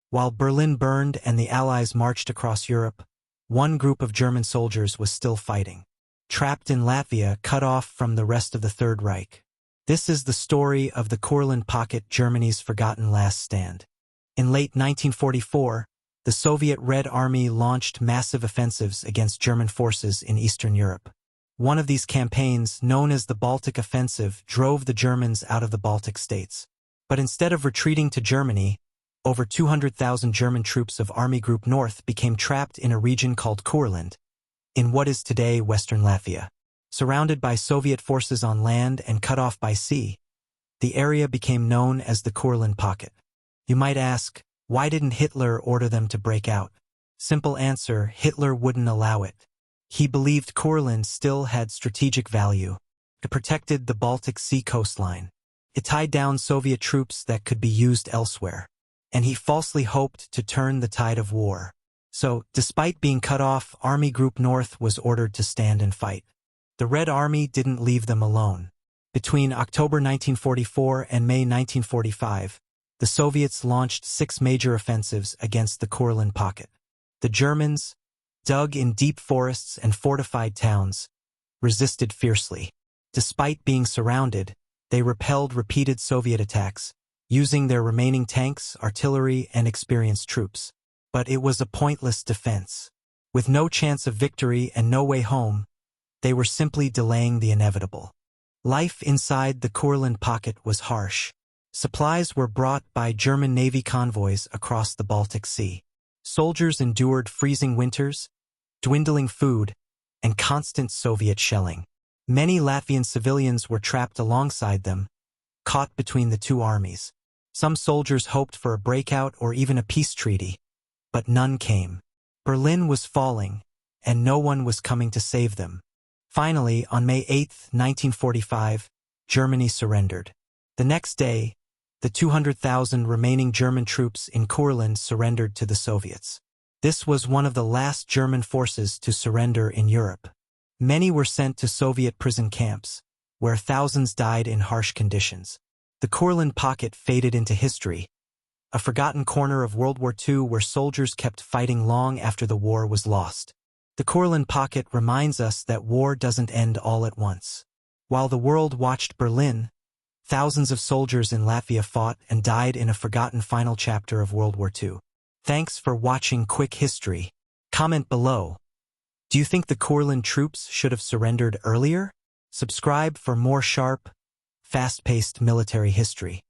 While Berlin burned and the Allies marched across Europe, one group of German soldiers was still fighting, trapped in Latvia, cut off from the rest of the Third Reich. This is the story of the Courland Pocket, Germany's forgotten last stand. In late 1944, the Soviet Red Army launched massive offensives against German forces in Eastern Europe. One of these campaigns, known as the Baltic Offensive, drove the Germans out of the Baltic states. But instead of retreating to Germany, over 200,000 German troops of Army Group North became trapped in a region called Courland, in what is today Western Latvia. Surrounded by Soviet forces on land and cut off by sea, the area became known as the Courland Pocket. You might ask, why didn't Hitler order them to break out? Simple answer: Hitler wouldn't allow it. He believed Courland still had strategic value. It protected the Baltic Sea coastline. It tied down Soviet troops that could be used elsewhere. And he falsely hoped to turn the tide of war. So, despite being cut off, Army Group North was ordered to stand and fight. The Red Army didn't leave them alone. Between October 1944 and May 1945, the Soviets launched 6 major offensives against the Courland Pocket. The Germans, dug in deep forests and fortified towns, resisted fiercely. Despite being surrounded, they repelled repeated Soviet attacks, using their remaining tanks, artillery, and experienced troops. But it was a pointless defense. With no chance of victory and no way home, they were simply delaying the inevitable. Life inside the Courland Pocket was harsh. Supplies were brought by German Navy convoys across the Baltic Sea. Soldiers endured freezing winters, dwindling food, and constant Soviet shelling. Many Latvian civilians were trapped alongside them, caught between the two armies. Some soldiers hoped for a breakout or even a peace treaty, but none came. Berlin was falling, and no one was coming to save them. Finally, on May 8, 1945, Germany surrendered. The next day, the 200,000 remaining German troops in Courland surrendered to the Soviets. This was one of the last German forces to surrender in Europe. Many were sent to Soviet prison camps, where thousands died in harsh conditions. The Courland Pocket faded into history, a forgotten corner of World War II where soldiers kept fighting long after the war was lost. The Courland Pocket reminds us that war doesn't end all at once. While the world watched Berlin, thousands of soldiers in Latvia fought and died in a forgotten final chapter of World War II. Thanks for watching Quick History. Comment below. Do you think the Courland troops should have surrendered earlier? Subscribe for more sharp, fast-paced military history.